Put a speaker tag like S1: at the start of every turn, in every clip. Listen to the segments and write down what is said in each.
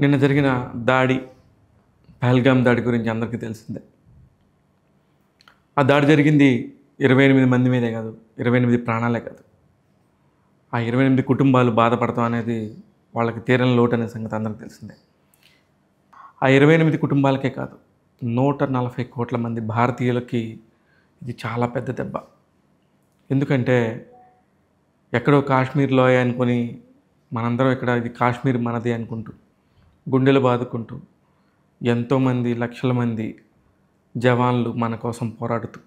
S1: నిన్న జరిగిన దాడి పహల్గామ్ దాడి గురించి అందరికీ తెలిసిందే. ఆ దాడి జరిగింది 28 మంది మీదే కాదు, 28 ప్రాణాలే కాదు. ఆ 28 కుటుంబాలు బాధపడతాం అనేది వాళ్ళకి తీరని లోటు అనే సంగతి అందరికీ తెలిసిందే. ఆ 28 కుటుంబాలకే కాదు, 140 కోట్ల మంది భారతీయులకి ఇది చాలా పెద్ద దెబ్బ. ఎందుకంటే ఎక్కడో కాశ్మీర్ లోయ అనుకొని మనందరం ఇక్కడ ఇది కాశ్మీర్ మనది అనుకుంటూ గుండెలు బాదుకుంటూ ఎంతోమంది లక్షల మంది జవాన్లు మన కోసం పోరాడుతూ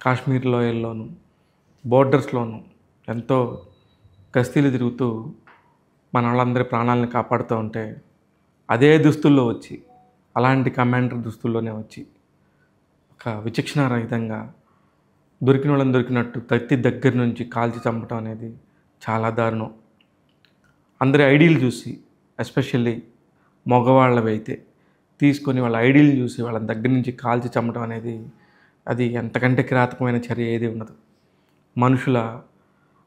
S1: కాశ్మీర్ లోయల్లోనూ బోర్డర్స్లోనూ ఎంతో గస్తీలు తిరుగుతూ మన వాళ్ళందరి ప్రాణాలను కాపాడుతూ ఉంటే అదే దుస్తుల్లో వచ్చి అలాంటి కమాండర్ దుస్తుల్లోనే వచ్చి ఒక విచక్షణారహితంగా దొరికిన వాళ్ళని దొరికినట్టు తత్తి దగ్గర నుంచి కాల్చి చంపటం అనేది చాలా దారుణం. అందరి ఐడీలు చూసి ఎస్పెషల్లీ మగవాళ్ళవి అయితే తీసుకొని వాళ్ళ ఐడీలు చూసి వాళ్ళ దగ్గర నుంచి కాల్చి చంపటం అనేది అది ఎంతకంటే కిరాతకమైన చర్య ఏది ఉండదు.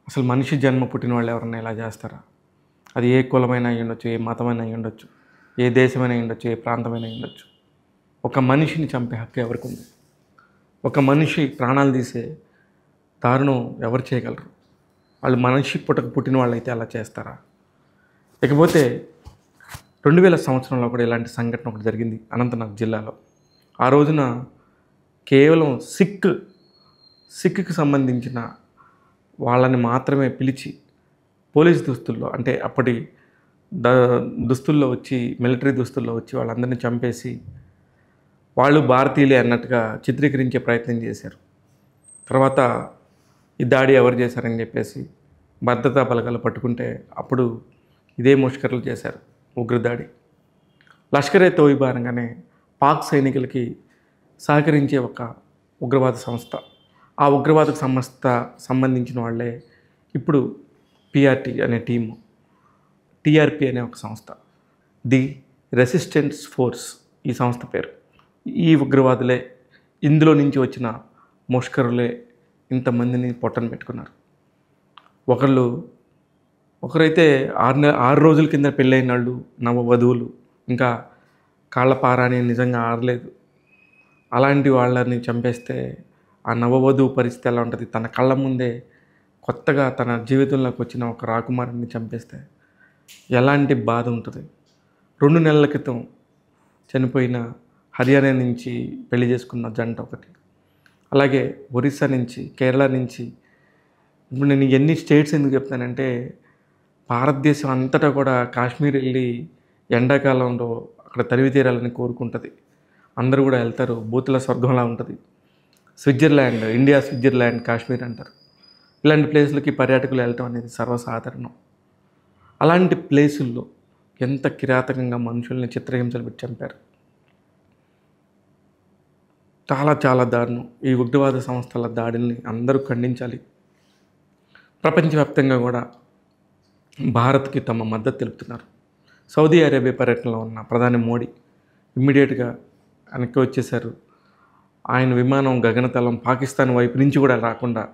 S1: అసలు మనిషి జన్మ పుట్టిన వాళ్ళు ఎవరన్నా ఇలా చేస్తారా? అది ఏ కులమైనా అయి ఉండొచ్చు, ఏ మతమైనా అయి ఉండొచ్చు, ఏ దేశమైనా అయి ఉండొచ్చు, ఏ ప్రాంతమైనా అయి ఉండొచ్చు. ఒక మనిషిని చంపే హక్కు ఎవరికి ఉంది? ఒక మనిషి ప్రాణాలు తీసే దారుణం ఎవరు చేయగలరు? వాళ్ళు మనిషి పుట్టిన వాళ్ళు అయితే అలా చేస్తారా? ఇకపోతే 2000 సంవత్సరంలో కూడా ఇలాంటి సంఘటన ఒకటి జరిగింది అనంతనాగ్ జిల్లాలో. ఆ రోజున కేవలం సిక్కి సంబంధించిన వాళ్ళని మాత్రమే పిలిచి పోలీస్ దుస్తుల్లో, అంటే అప్పటి దుస్తుల్లో వచ్చి, మిలిటరీ దుస్తుల్లో వచ్చి వాళ్ళందరినీ చంపేసి వాళ్ళు భారతీయులే అన్నట్టుగా చిత్రీకరించే ప్రయత్నం చేశారు. తర్వాత ఈ దాడి ఎవరు చేశారని చెప్పేసి భద్రతా బలగాలు పట్టుకుంటే అప్పుడు ఇదే ముష్కర్లు చేశారు, ఉగ్రదాడి. లష్కరే తోయిబా అనగానే పాక్ సైనికులకి సహకరించే ఒక ఉగ్రవాద సంస్థ. ఆ ఉగ్రవాద సంస్థ సంబంధించిన వాళ్ళే ఇప్పుడు పిఆర్టీ అనే టీము, టీఆర్పీ అనే ఒక సంస్థ, ది రెసిస్టెన్స్ ఫోర్స్ ఈ సంస్థ పేరు. ఈ ఉగ్రవాదులే, ఇందులో నుంచి వచ్చిన ముష్కరులే ఇంతమందిని పొట్టన పెట్టుకున్నారు. ఒకరైతే 6 రోజుల కింద పెళ్ళైన వాళ్ళు, నవవధువులు, ఇంకా కాళ్ళ పారాని నిజంగా ఆరలేదు. అలాంటి వాళ్ళని చంపేస్తే ఆ నవవధువు పరిస్థితి ఎలా ఉంటుంది? తన కళ్ళ ముందే కొత్తగా తన జీవితంలోకి వచ్చిన ఒక రాకుమారుని చంపేస్తే ఎలాంటి బాధ ఉంటుంది? 2 నెలల క్రితం చనిపోయిన హర్యానా నుంచి పెళ్లి చేసుకున్న జంట ఒకటి, అలాగే ఒరిస్సా నుంచి, కేరళ నుంచి. ఇప్పుడు నేను ఎన్ని స్టేట్స్ ఎందుకు చెప్తానంటే, భారతదేశం అంతటా కూడా కాశ్మీర్ వెళ్ళి ఎండాకాలంలో అక్కడ తరివి తీరాలని కోరుకుంటుంది. అందరూ కూడా వెళ్తారు, బూతుల స్వర్గంలా ఉంటుంది. స్విట్జర్లాండ్, ఇండియా స్విట్జర్లాండ్ కాశ్మీర్ అంటారు. ఇలాంటి ప్లేసులకి పర్యాటకులు వెళ్ళటం అనేది సర్వసాధారణం. అలాంటి ప్లేసుల్లో ఎంత కిరాతకంగా మనుషుల్ని చిత్రహింసలు పెట్టి చంపారు. చాలా చాలా దారుణం. ఈ ఉగ్రవాద సంస్థల దాడిని అందరూ ఖండించాలి. ప్రపంచవ్యాప్తంగా కూడా భారత్కి తమ మద్దతు తెలుపుతున్నారు. సౌదీ అరేబియా పర్యటనలో ఉన్న ప్రధాని మోడీ ఇమ్మీడియట్గా వెనక్కి వచ్చేశారు. ఆయన విమానం గగనతలం పాకిస్తాన్ వైపు నుంచి కూడా రాకుండా,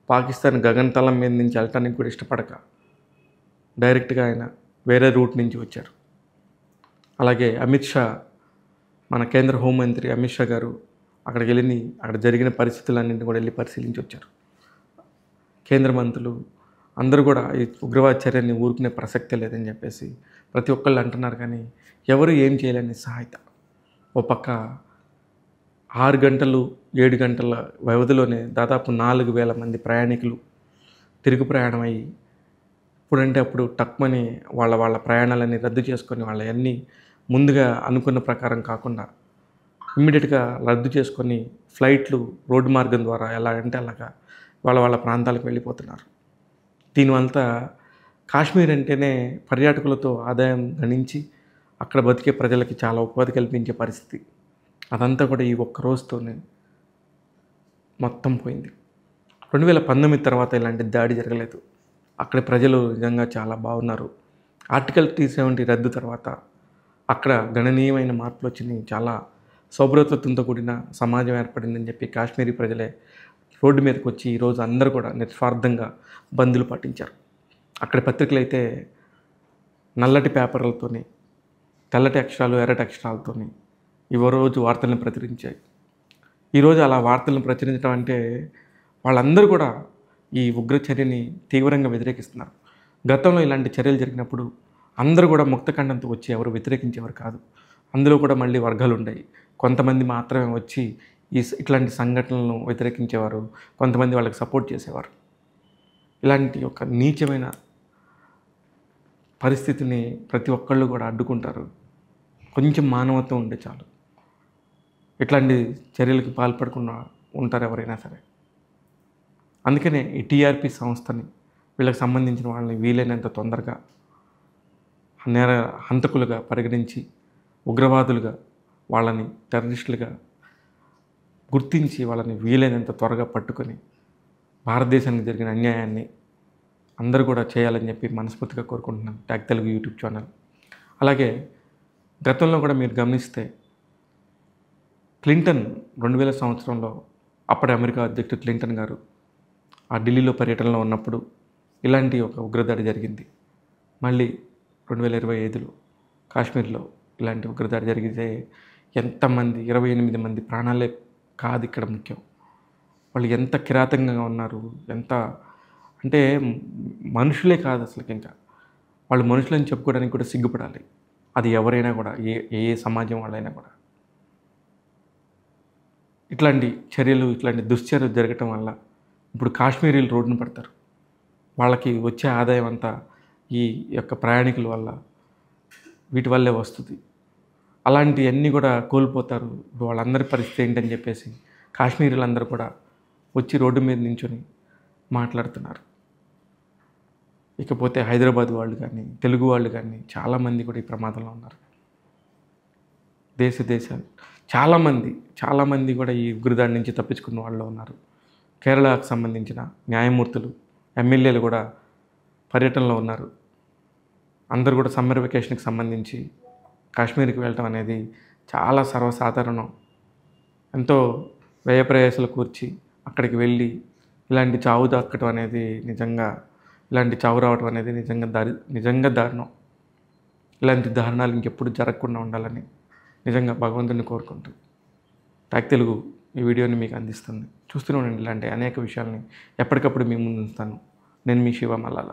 S1: పాకిస్తాన్ గగనతలం మీద నుంచి వెళ్ళటానికి కూడా ఇష్టపడక డైరెక్ట్గా ఆయన వేరే రూట్ నుంచి వచ్చారు. అలాగే అమిత్ షా, మన కేంద్ర హోంమంత్రి అమిత్ షా గారు అక్కడికి అక్కడ జరిగిన పరిస్థితులన్నింటినీ కూడా వెళ్ళి పరిశీలించి వచ్చారు. కేంద్ర మంత్రులు అందరూ కూడా ఈ ఉగ్రవాద చర్యని ఊరుకునే ప్రసక్తే లేదని చెప్పేసి ప్రతి ఒక్కళ్ళు అంటున్నారు. కానీ ఎవరు ఏం చేయలేని సహాయత. ఓ పక్క 6 గంటలు 7 గంటల వ్యవధిలోనే దాదాపు 4,000 మంది ప్రయాణికులు తిరుగు ప్రయాణం అయ్యి, ఇప్పుడంటే అప్పుడు టక్మని వాళ్ళ ప్రయాణాలన్నీ రద్దు చేసుకొని, వాళ్ళన్నీ ముందుగా అనుకున్న ప్రకారం కాకుండా ఇమ్మీడియట్గా రద్దు చేసుకొని ఫ్లైట్లు రోడ్డు మార్గం ద్వారా ఎలా అంటే అలాగా వాళ్ళ ప్రాంతాలకు వెళ్ళిపోతున్నారు. దీనివల్ల కాశ్మీర్ అంటేనే పర్యాటకులతో ఆదాయం గణించి అక్కడ బతికే ప్రజలకి చాలా ఉపాధి కల్పించే పరిస్థితి. అదంతా కూడా ఈ ఒక్క రోజుతోనే మొత్తం పోయింది. 2019 తర్వాత ఇలాంటి దాడి జరగలేదు. అక్కడ ప్రజలు నిజంగా చాలా బాగున్నారు. ఆర్టికల్ 370 రద్దు తర్వాత అక్కడ గణనీయమైన మార్పులు వచ్చినాయి. చాలా సౌభ్రతత్వంతో కూడిన సమాజం ఏర్పడిందని చెప్పి కాశ్మీరీ ప్రజలే రోడ్డు మీదకి వచ్చి ఈరోజు అందరూ కూడా నిస్వార్థంగా బంద్లు పాటించారు. అక్కడ పత్రికలు అయితే నల్లటి పేపర్లతోని తెల్లటి అక్షరాలు ఎర్రటి అక్షరాలతోని రోజు వార్తలను ప్రచురించాయి. ఈరోజు అలా వార్తలను ప్రచురించడం అంటే వాళ్ళందరూ కూడా ఈ ఉగ్ర చర్యని తీవ్రంగా వ్యతిరేకిస్తున్నారు. గతంలో ఇలాంటి చర్యలు జరిగినప్పుడు అందరూ కూడా ముక్తఖండంతో వచ్చి ఎవరు వ్యతిరేకించేవారు కాదు. అందులో కూడా మళ్ళీ వర్గాలు ఉన్నాయి. కొంతమంది మాత్రమే వచ్చి ఇట్లాంటి సంఘటనలను వ్యతిరేకించేవారు, కొంతమంది వాళ్ళకి సపోర్ట్ చేసేవారు. ఇలాంటి ఒక నీచమైన పరిస్థితిని ప్రతి ఒక్కళ్ళు కూడా అడ్డుకుంటారు. కొంచెం మానవత్వం ఉంటే చాలు. ఇట్లాంటి చర్యలకు పాల్పడకుండా ఉంటారు ఎవరైనా సరే. అందుకనే ఈ టీఆర్పీ సంస్థని వీళ్ళకి సంబంధించిన వాళ్ళని వీలైనంత తొందరగా హంతకులుగా పరిగణించి ఉగ్రవాదులుగా వాళ్ళని టెర్రరిస్టులుగా గుర్తించి వాళ్ళని వీలైనంత త్వరగా పట్టుకొని భారతదేశానికి జరిగిన అన్యాయాన్ని అందరూ కూడా చేయాలని చెప్పి మనస్ఫూర్తిగా కోరుకుంటున్నాను. Tag Telugu YouTube channel. అలాగే గతంలో కూడా మీరు గమనిస్తే క్లింటన్ 2000 సంవత్సరంలో అప్పటి అమెరికా అధ్యక్షుడు క్లింటన్ గారు ఆ ఢిల్లీలో పర్యటనలో ఉన్నప్పుడు ఇలాంటి ఒక ఉగ్రదాడి జరిగింది. మళ్ళీ 2025లో కాశ్మీర్లో ఇలాంటి ఉగ్రదాడి జరిగితే ఎంతమంది 28 మంది ప్రాణాలే కాదు ఇక్కడ ముఖ్యం. వాళ్ళు ఎంత కిరాతకంగా ఉన్నారు, ఎంత అంటే మనుషులే కాదు అసలుకి. ఇంకా వాళ్ళు మనుషులని చెప్పుకోవడానికి కూడా సిగ్గుపడాలి. అది ఎవరైనా కూడా, ఏ సమాజం వాళ్ళైనా కూడా. ఇట్లాంటి చర్యలు, ఇట్లాంటి దుశ్చర్యలు జరగటం వల్ల ఇప్పుడు కాశ్మీరీలు రోడ్డున పడతారు. వాళ్ళకి వచ్చే ఆదాయం అంతా ఈ యొక్క ప్రయాణికుల వల్ల, వీటి వల్లే వస్తుంది. అలాంటివన్నీ కూడా కోల్పోతారు. ఇప్పుడు వాళ్ళందరి పరిస్థితి ఏంటని చెప్పేసి కాశ్మీరీలందరూ కూడా వచ్చి రోడ్డు మీద నించొని మాట్లాడుతున్నారు. ఇకపోతే హైదరాబాద్ వాళ్ళు కానీ, తెలుగు వాళ్ళు కానీ చాలామంది కూడా ఈ ప్రమాదంలో ఉన్నారు. దేశాలు చాలామంది కూడా ఈ ఉగ్రదాడి నుంచి తప్పించుకున్న వాళ్ళు ఉన్నారు. కేరళకు సంబంధించిన న్యాయమూర్తులు, ఎమ్మెల్యేలు కూడా పర్యటనలో ఉన్నారు. అందరూ కూడా సమ్మర్ వెకేషన్కి సంబంధించి కాశ్మీర్కి వెళ్ళటం అనేది చాలా సర్వసాధారణం. ఎంతో వ్యయప్రయాసాలు కూర్చి అక్కడికి వెళ్ళి ఇలాంటి చావు దక్కటం అనేది ఇలాంటి చావు రావటం అనేది నిజంగా దారుణం. ఇలాంటి దారుణాలు ఇంకెప్పుడు జరగకుండా ఉండాలని నిజంగా భగవంతుని కోరుకుంటూ ట్యాగ్ తెలుగు ఈ వీడియోని మీకు అందిస్తుంది. చూస్తూనే ఉండండి. ఇలాంటి అనేక విషయాల్ని ఎప్పటికప్పుడు మీ ముందు ఉంచుతాను. నేను మీ శివ మల్లాల.